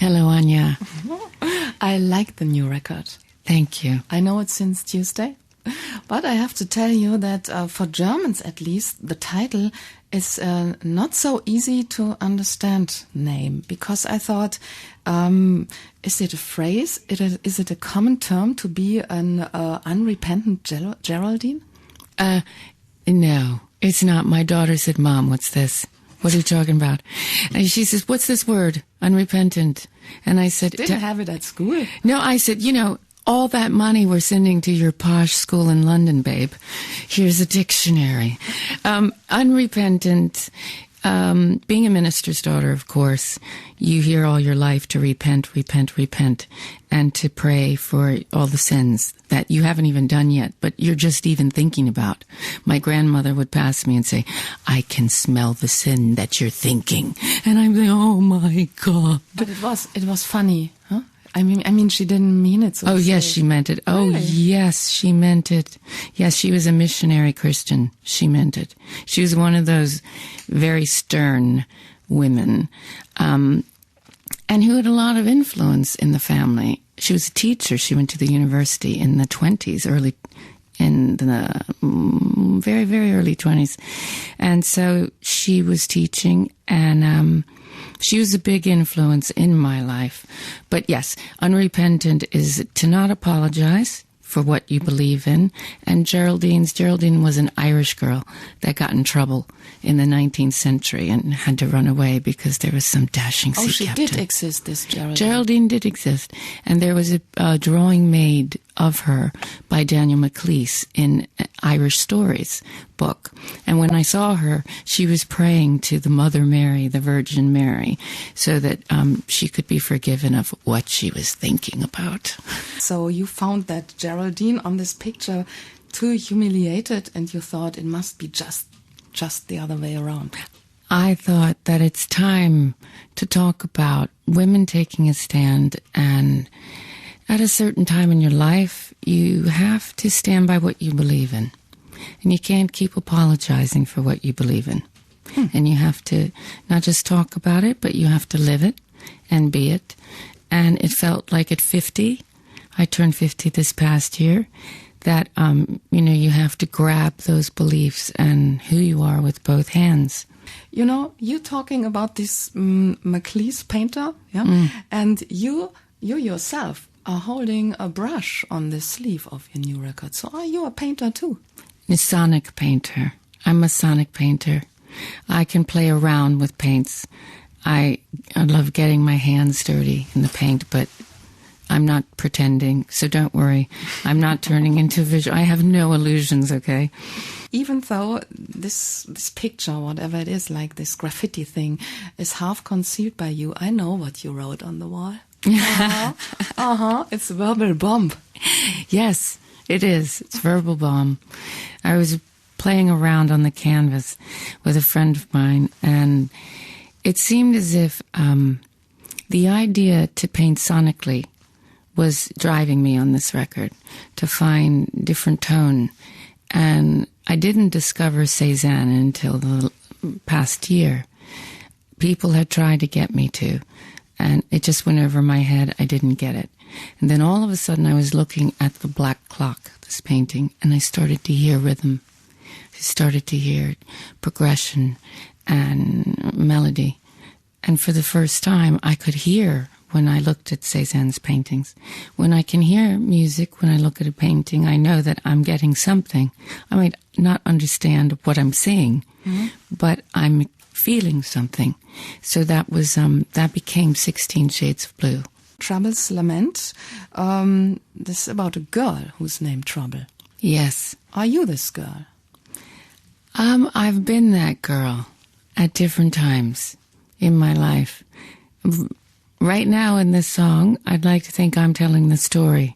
Hello, Anja. I like the new record. Thank you. I know it since Tuesday, but I have to tell you that for Germans at least, the title is not so easy to understand name, because I thought, is it a phrase? Is it a common term to be an unrepentant Geraldine? No, it's not. My daughter said, Mom, what's this? What are you talking about? And she says, what's this word? Unrepentant. And I said... Didn't have it at school. No, I said, all that money we're sending to your posh school in London, babe. Here's a dictionary. Unrepentant, being a minister's daughter, of course, you hear all your life to repent, repent, repent, and to pray for all the sins that you haven't even done yet, but you're just even thinking about. My grandmother would pass me and say, I can smell the sin that you're thinking. And I'm like, oh my God. But it was funny, huh? I mean, she didn't mean it so. Oh, yes, she meant it. Oh, really? Yes, she meant it. Yes, she was a missionary Christian. She meant it. She was one of those very stern women, and who had a lot of influence in the family. She was a teacher. She went to the university in the 20s, in the very, very early 20s. And so she was teaching, and she was a big influence in my life. But yes, unrepentant is to not apologize for what you believe in. And Geraldine was an Irish girl that got in trouble in the 19th century and had to run away because there was some dashing sea captain. Oh, she did exist, this Geraldine. Geraldine did exist. And there was a drawing made of her by Daniel Maclise in Irish Stories book. And when I saw her, she was praying to the Mother Mary, the Virgin Mary, so that she could be forgiven of what she was thinking about. So you found that Geraldine on this picture too humiliated, and you thought it must be just the other way around. I thought that it's time to talk about women taking a stand, and at a certain time in your life, you have to stand by what you believe in. And you can't keep apologizing for what you believe in. And you have to not just talk about it, but you have to live it and be it. And it felt like at 50, I turned 50 this past year, that, you have to grab those beliefs and who you are with both hands. You talking about this Maclise painter, yeah? And you yourself are holding a brush on the sleeve of your new record. So are you a painter too? A sonic painter. I'm a sonic painter. I can play around with paints. I love getting my hands dirty in the paint, but I'm not pretending, so don't worry. I'm not turning into visual. I have no illusions, okay? Even though this picture, whatever it is, like this graffiti thing, is half concealed by you, I know what you wrote on the wall. It's verbal bomb. Yes, it is. It's verbal bomb. I was playing around on the canvas with a friend of mine, and it seemed as if the idea to paint sonically was driving me on this record, to find different tone. And I didn't discover Cézanne until the past year. People had tried to get me to, and it just went over my head. I didn't get it. And then all of a sudden I was looking at the black clock, this painting, and I started to hear rhythm. I started to hear progression and melody. And for the first time, I could hear when I looked at Cézanne's paintings. When I can hear music, when I look at a painting, I know that I'm getting something. I might not understand what I'm seeing, but I'm feeling something. So that was that became 16 Shades of Blue. Trouble's Lament. This is about a girl who's named Trouble. Yes. Are you this girl? I've been that girl at different times in my life. Right now in this song, I'd like to think I'm telling the story,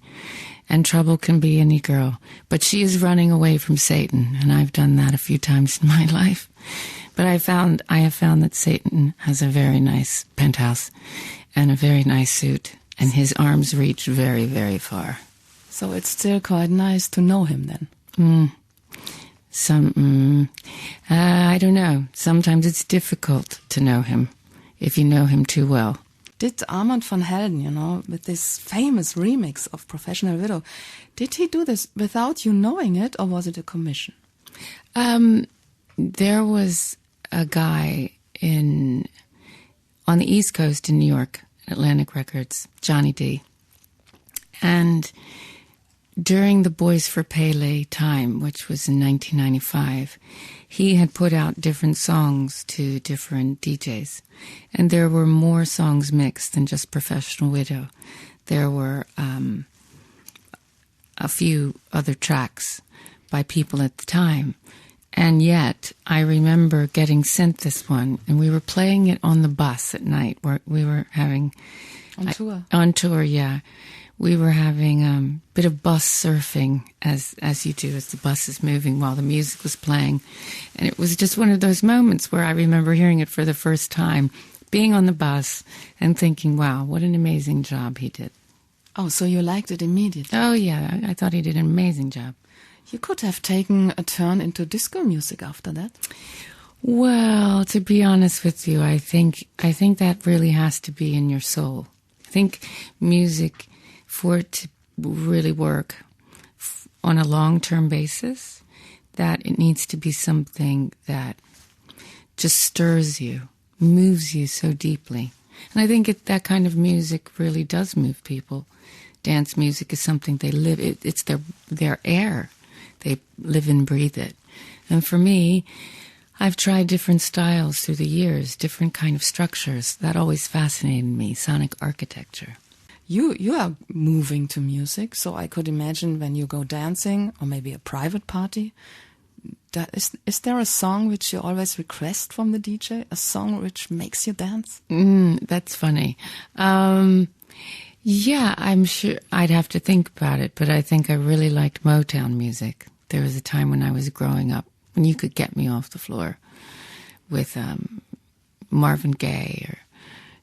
and Trouble can be any girl. But she is running away from Satan, and I've done that a few times in my life. But I have found that Satan has a very nice penthouse and a very nice suit, and his arms reach very, very far. So it's still quite nice to know him then. I don't know. Sometimes it's difficult to know him if you know him too well. Did Armand van Helden, with this famous remix of Professional Widow, did he do this without you knowing it, or was it a commission? There was a guy on the East Coast in New York, Atlantic Records, Johnny D. And during the Boys for Pele time, which was in 1995, he had put out different songs to different DJs. And there were more songs mixed than just Professional Widow. There were a few other tracks by people at the time. And yet, I remember getting sent this one, and we were playing it on the bus at night. Where we were having... On tour? On tour, yeah. We were having a bit of bus surfing, as you do, as the bus is moving while the music was playing. And it was just one of those moments where I remember hearing it for the first time, being on the bus and thinking, wow, what an amazing job he did. Oh, so you liked it immediately? Oh, yeah, I thought he did an amazing job. You could have taken a turn into disco music after that. Well, to be honest with you, I think that really has to be in your soul. I think music, for it to really work on a long-term basis, that it needs to be something that just stirs you, moves you so deeply. And I think that kind of music really does move people. Dance music is something they live, it's their air. They live and breathe it. And for me, I've tried different styles through the years, different kind of structures. That always fascinated me, sonic architecture. You are moving to music, so I could imagine when you go dancing, or maybe a private party, is there a song which you always request from the DJ? A song which makes you dance? That's funny. Yeah, I'm sure I'd have to think about it, but I think I really liked Motown music. There was a time when I was growing up when you could get me off the floor with Marvin Gaye or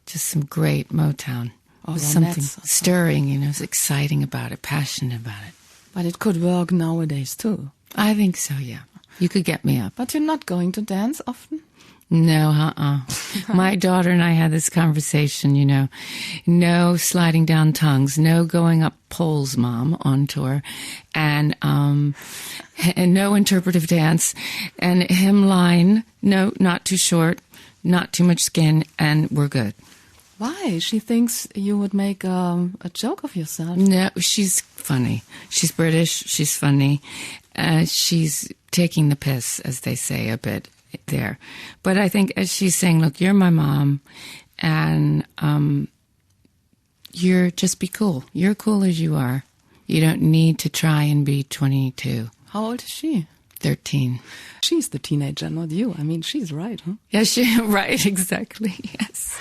just some great Motown. It was something stirring, it was exciting about it, passionate about it. But it could work nowadays too. I think so, yeah. You could get me up. But you're not going to dance often? No, My daughter and I had this conversation, no sliding down tongues, no going up poles, Mom, on tour, and no interpretive dance, and hemline, no, not too short, not too much skin, and we're good. Why? She thinks you would make a joke of yourself. No, she's funny. She's British, she's funny. She's taking the piss, as they say, a bit there. But I think as she's saying, look, you're my mom, and you're just be cool. You're cool as you are. You don't need to try and be 22. How old is she? 13. She's the teenager, not you. I mean, she's right, huh? Yeah, right, exactly, yes.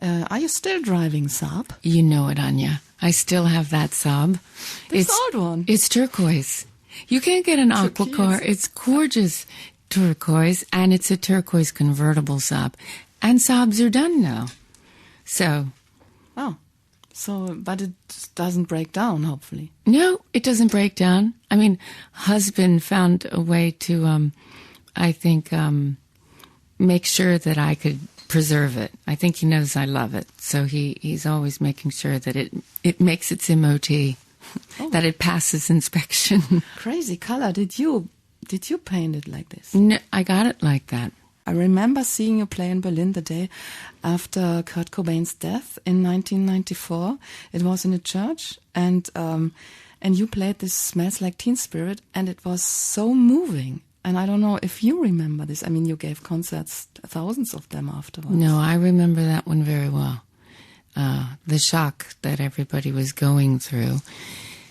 Are you still driving Saab? You know it, Anja. I still have that Saab. This old one? It's turquoise. You can't get an aqua car. It's gorgeous turquoise, and it's a turquoise convertible Saab. And Saabs are done now. So. Oh. But it doesn't break down, hopefully. No, it doesn't break down. I mean, husband found a way to, I think, make sure that I could preserve it. I think he knows I love it. So he's always making sure that it makes its MOT, that it passes inspection. Crazy color. Did you paint it like this? No, I got it like that. I remember seeing you play in Berlin the day after Kurt Cobain's death in 1994. It was in a church, and you played this Smells Like Teen Spirit, and it was so moving. And I don't know if you remember this. I mean, you gave concerts, thousands of them afterwards. No, I remember that one very well. The shock that everybody was going through.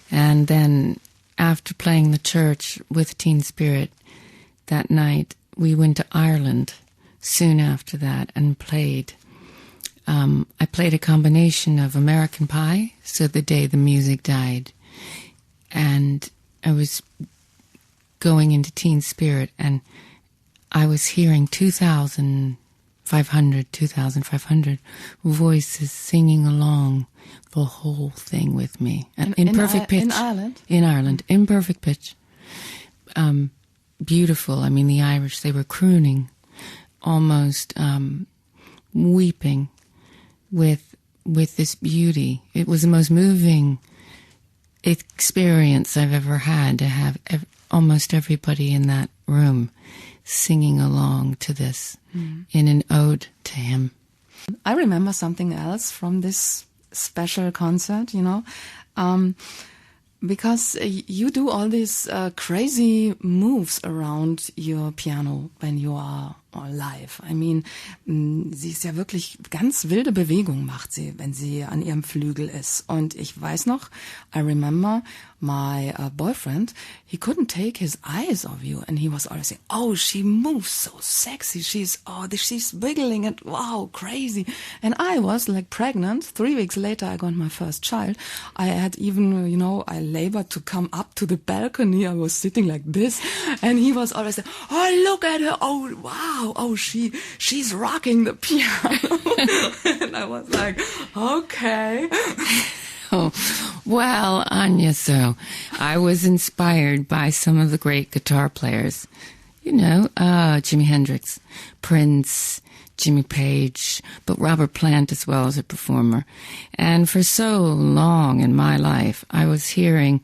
And then after playing the church with Teen Spirit that night, we went to Ireland soon after that and played. I played a combination of American Pie, So the Day the Music Died, and I was going into Teen Spirit, and I was hearing 2,500 voices singing along the whole thing with me. In perfect pitch. In Ireland? In Ireland, in perfect pitch. Beautiful. I mean, the Irish, they were crooning, almost weeping with with this beauty. It was the most moving experience I've ever had, to have almost everybody in that room singing along to this in an ode to him. I remember something else from this special concert, because you do all these crazy moves around your piano when you are live. I mean, sie ist ja wirklich ganz wilde Bewegungen macht sie, wenn sie an ihrem Flügel ist. Und ich weiß noch, I remember my boyfriend, he couldn't take his eyes off you, and he was always saying, "Oh, she moves so sexy. She's wiggling it. Wow, crazy." And I was like pregnant. 3 weeks later, I got my first child. I had even, I labored to come up to the balcony. I was sitting like this, and he was always saying, "Oh, look at her. Oh, wow. Oh, she's rocking the piano." And I was like, okay. Oh, well, Anja, so I was inspired by some of the great guitar players. Jimi Hendrix, Prince, Jimmy Page, but Robert Plant as well as a performer. And for so long in my life, I was hearing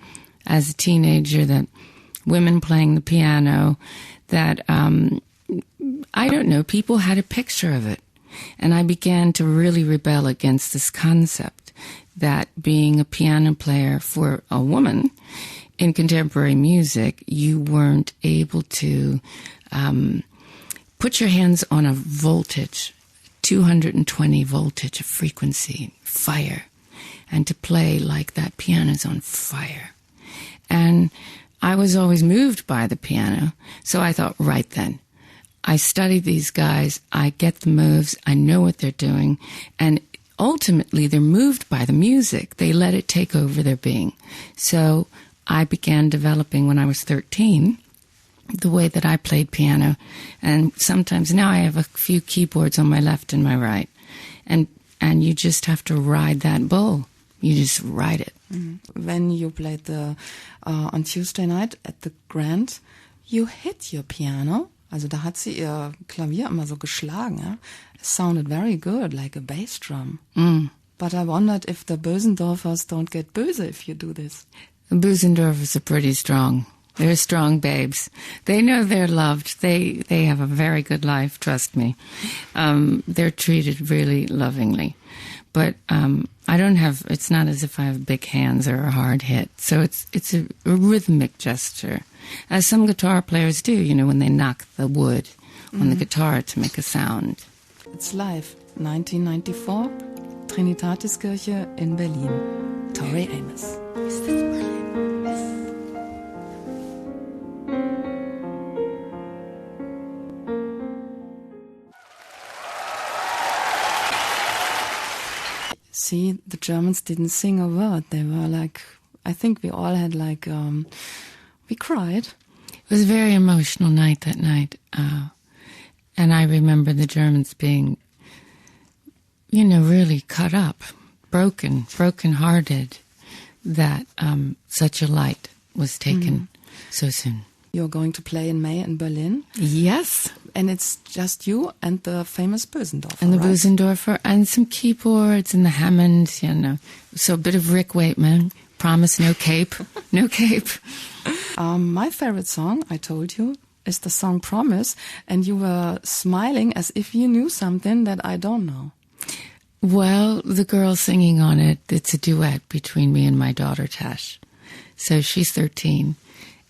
as a teenager that women playing the piano, that I don't know, people had a picture of it. And I began to really rebel against this concept that being a piano player for a woman in contemporary music, you weren't able to put your hands on a voltage, 220 voltage of frequency, fire, and to play like that piano's on fire. And I was always moved by the piano, so I thought, right then, I studied these guys, I get the moves, I know what they're doing, and ultimately they're moved by the music. They let it take over their being. So I began developing when I was 13 the way that I played piano, and sometimes now I have a few keyboards on my left and my right, and you just have to ride that bull. You just ride it. When you played on Tuesday night at the Grand, you hit your piano. Also da hat sie ihr Klavier immer so geschlagen. Ja? It sounded very good, like a bass drum. But I wondered if the Bösendorfers don't get böse if you do this. The Bösendorfers are pretty strong. They're strong babes. They know they're loved. They have a very good life, trust me. They're treated really lovingly. But it's not as if I have big hands or a hard hit. So it's a rhythmic gesture, as some guitar players do, when they knock the wood on the guitar to make a sound. It's live, 1994, Trinitatiskirche in Berlin. Tori Amos. Is this Berlin? See, the Germans didn't sing a word. They were like, I think we all had like, we cried. It was a very emotional night that night. And I remember the Germans being, really cut up, broken-hearted, that such a light was taken so soon. You're going to play in May in Berlin? Yes. And it's just you and the famous Bösendorfer, And the right? Bösendorfer, and some keyboards and the Hammond, So a bit of Rick Wakeman. Promise no cape. No cape. My favorite song, I told you, is the song Promise. And you were smiling as if you knew something that I don't know. Well, the girl singing on it, it's a duet between me and my daughter, Tash. So she's 13.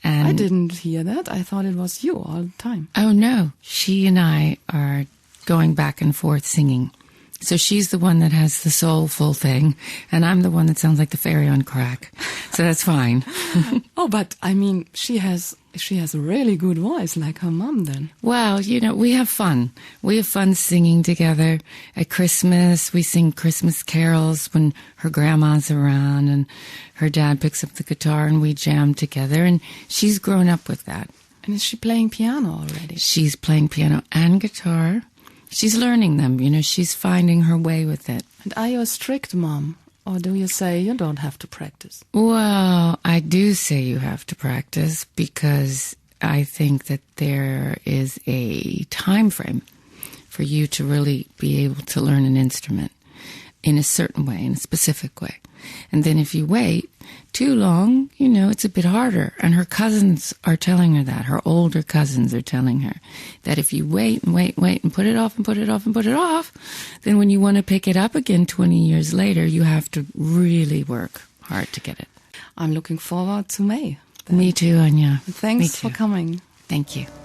And I didn't hear that. I thought it was you all the time. Oh, no. She and I are going back and forth singing. So she's the one that has the soulful thing, and I'm the one that sounds like the fairy on crack. So that's fine. Oh, but I mean, she has a really good voice, like her mom then. Well, we have fun. We have fun singing together. At Christmas, we sing Christmas carols when her grandma's around, and her dad picks up the guitar, and we jam together, and she's grown up with that. And is she playing piano already? She's playing piano and guitar. She's learning them, she's finding her way with it. And are you a strict mom? Or do you say you don't have to practice? Well, I do say you have to practice because I think that there is a time frame for you to really be able to learn an instrument. in a certain way, in a specific way. And then if you wait too long, it's a bit harder. And her cousins are telling her that. Her older cousins are telling her that if you wait and wait and put it off and put it off and put it off, then when you want to pick it up again 20 years later, you have to really work hard to get it. I'm looking forward to May. Me too, Anja. Thanks for coming. Thank you.